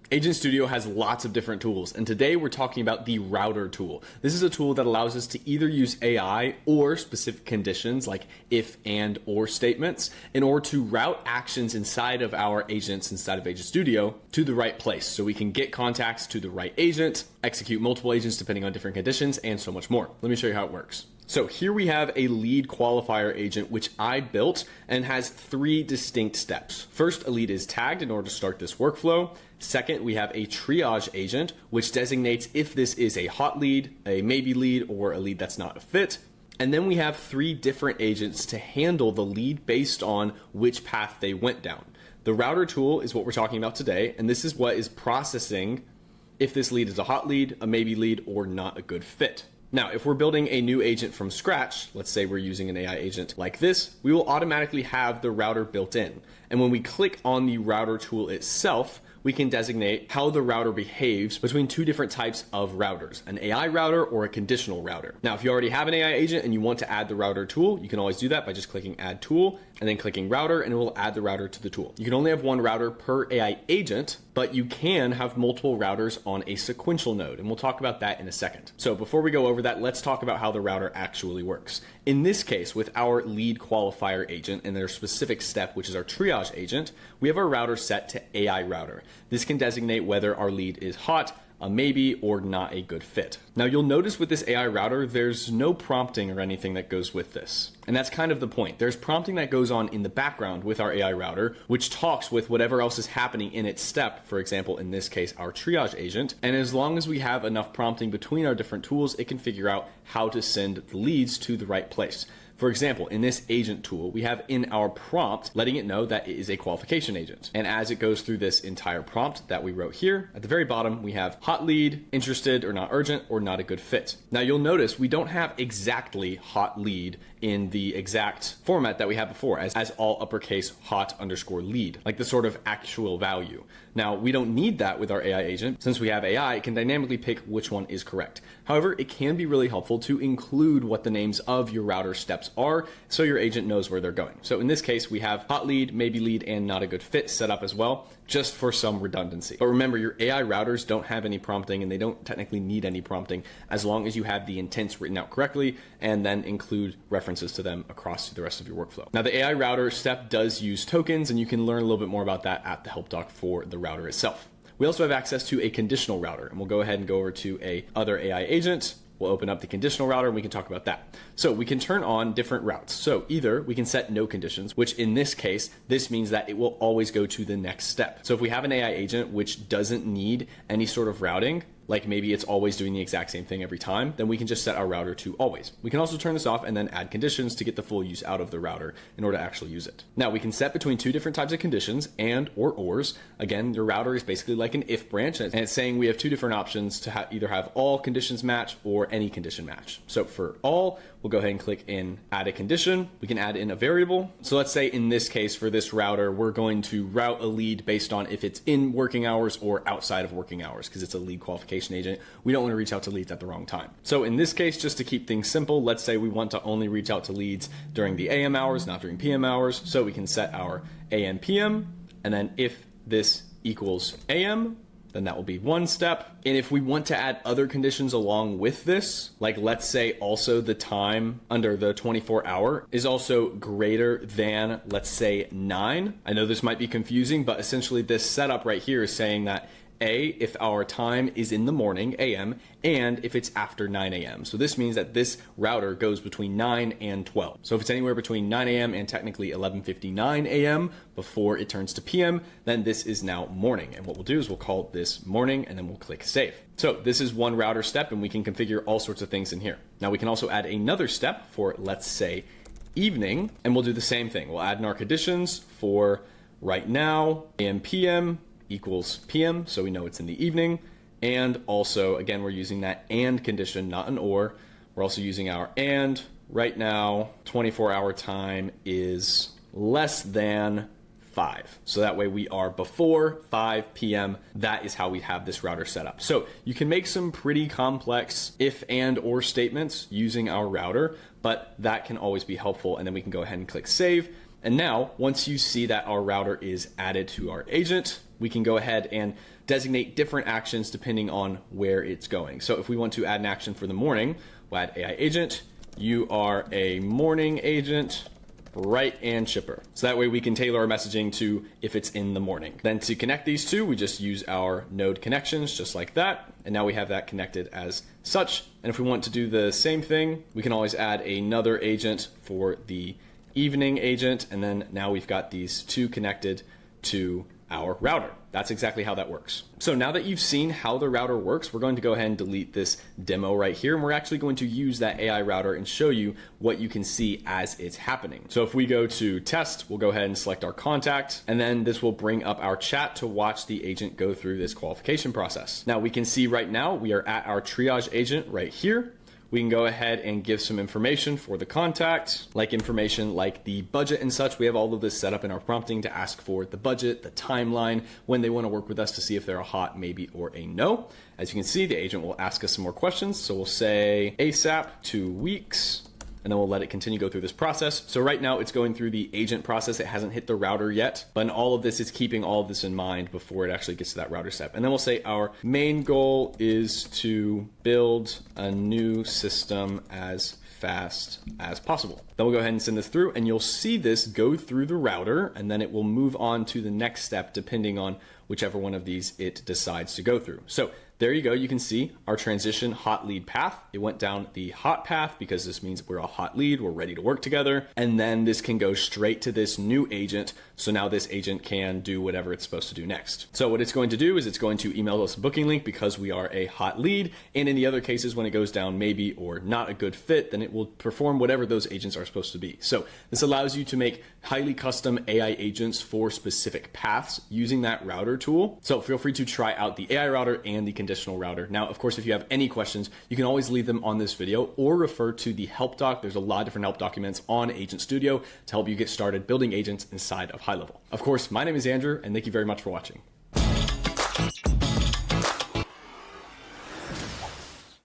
Agent Studio has lots of different tools, and today we're talking about the router tool. This is a tool that allows us to either use AI or specific conditions like if, and, or statements in order to route actions inside of our agents inside of Agent Studio to the right place. So we can get contacts to the right agent, execute multiple agents depending on different conditions, and so much more. Let me show you how it works. So here we have a lead qualifier agent, which I built and has 3 distinct steps. First, a lead is tagged in order to start this workflow. Second, we have a triage agent, which designates if this is a hot lead, a maybe lead, or a lead that's not a fit. And then we have 3 different agents to handle the lead based on which path they went down. The router tool is what we're talking about today, and this is what is processing if this lead is a hot lead, a maybe lead, or not a good fit. Now, if we're building a new agent from scratch, let's say we're using an AI agent like this, we will automatically have the router built in. And when we click on the router tool itself, we can designate how the router behaves between 2 different types of routers, an AI router or a conditional router. Now, if you already have an AI agent and you want to add the router tool, you can always do that by just clicking add tool and then clicking router, and it will add the router to the tool. You can only have 1 router per AI agent, but you can have multiple routers on a sequential node, and we'll talk about that in a second. So before we go over that, let's talk about how the router actually works. In this case, with our lead qualifier agent and their specific step, which is our triage agent, we have our router set to AI router. This can designate whether our lead is hot, a maybe, or not a good fit. Now you'll notice with this AI router, there's no prompting or anything that goes with this. And that's kind of the point. There's prompting that goes on in the background with our AI router, which talks with whatever else is happening in its step, for example, in this case, our triage agent. And as long as we have enough prompting between our different tools, it can figure out how to send the leads to the right place. For example, in this agent tool, we have in our prompt letting it know that it is a qualification agent. And as it goes through this entire prompt that we wrote here, at the very bottom, we have hot lead, interested or not urgent, or not a good fit. Now you'll notice we don't have exactly hot lead in the exact format that we had before as all uppercase hot underscore lead, like the sort of actual value. Now we don't need that with our AI agent. Since we have AI, it can dynamically pick which one is correct. However, it can be really helpful to include what the names of your router steps are so your agent knows where they're going. So in this case, we have hot lead, maybe lead, and not a good fit set up as well, just for some redundancy. But remember, your AI routers don't have any prompting, and they don't technically need any prompting as long as you have the intents written out correctly and then include references to them across the rest of your workflow. Now, the AI router step does use tokens, and you can learn a little bit more about that at the help doc for the router itself. We also have access to a conditional router, and we'll go ahead and go over to a other AI agent. We'll open up the conditional router and we can talk about that. So we can turn on different routes. So either we can set no conditions, which in this case, this means that it will always go to the next step. So if we have an AI agent which doesn't need any sort of routing, like maybe it's always doing the exact same thing every time, then we can just set our router to always. We can also turn this off and then add conditions to get the full use out of the router in order to actually use it. Now we can set between 2 different types of conditions, and or ors. Again, your router is basically like an if branch, and it's saying we have 2 different options to either have all conditions match or any condition match. So for all, we'll go ahead and click in add a condition. We can add in a variable. So let's say in this case for this router, we're going to route a lead based on if it's in working hours or outside of working hours, because it's a lead qualification agent. We don't want to reach out to leads at the wrong time. So in this case, just to keep things simple, let's say we want to only reach out to leads during the AM hours, not during PM hours. So we can set our AM PM, and then if this equals AM, then that will be 1 step. And if we want to add other conditions along with this, like let's say also the time under the 24-hour is also greater than, let's say 9. I know this might be confusing, but essentially this setup right here is saying that if our time is in the morning, AM, and if it's after 9 a.m. So this means that this router goes between 9 and 12. So if it's anywhere between 9 a.m. and technically 11:59 a.m. before it turns to PM, then this is now morning. And what we'll do is we'll call this morning, and then we'll click save. So this is one router step, and we can configure all sorts of things in here. Now we can also add another step for, let's say, evening, and we'll do the same thing. We'll add in our conditions for right now, AM, PM, equals PM, so we know it's in the evening. And also, again, we're using that and condition, not an or. We're also using our and. Right now, 24-hour time is less than 5. So that way we are before 5 p.m. That is how we have this router set up. So you can make some pretty complex if and or statements using our router, but that can always be helpful. And then we can go ahead and click save. And now, once you see that our router is added to our agent, we can go ahead and designate different actions depending on where it's going. So if we want to add an action for the morning, we'll add AI agent. You are a morning agent, write and shipper. So that way we can tailor our messaging to if it's in the morning. Then to connect these two, we just use our node connections just like that. And now we have that connected as such. And if we want to do the same thing, we can always add another agent for the evening agent. And then now we've got these two connected to our router. That's exactly how that works. So now that you've seen how the router works, we're going to go ahead and delete this demo right here. And we're actually going to use that AI router and show you what you can see as it's happening. So if we go to test, we'll go ahead and select our contact, and then this will bring up our chat to watch the agent go through this qualification process. Now we can see right now we are at our triage agent right here. We can go ahead and give some information for the contact, like information like the budget and such. We have all of this set up in our prompting to ask for the budget, the timeline, when they want to work with us to see if they're a hot, maybe, or a no. As you can see, the agent will ask us some more questions. So we'll say ASAP, 2 weeks. And then we'll let it continue to go through this process. So right now it's going through the agent process. It hasn't hit the router yet, but in all of this, it's keeping all of this in mind before it actually gets to that router step. And then we'll say our main goal is to build a new system as fast as possible. Then we'll go ahead and send this through, and you'll see this go through the router, and then it will move on to the next step depending on whichever one of these it decides to go through. So there you go. You can see our transition hot lead path. It went down the hot path because this means we're a hot lead. We're ready to work together. And then this can go straight to this new agent. So now this agent can do whatever it's supposed to do next. So what it's going to do is it's going to email us a booking link because we are a hot lead. And in the other cases, when it goes down maybe or not a good fit, then it will perform whatever those agents are supposed to be. So this allows you to make highly custom AI agents for specific paths using that router tool. So feel free to try out the AI router and the conditional router. Now, of course, if you have any questions, you can always leave them on this video or refer to the help doc. There's a lot of different help documents on Agent Studio to help you get started building agents inside of HighLevel. Of course, my name is Andrew, and thank you very much for watching.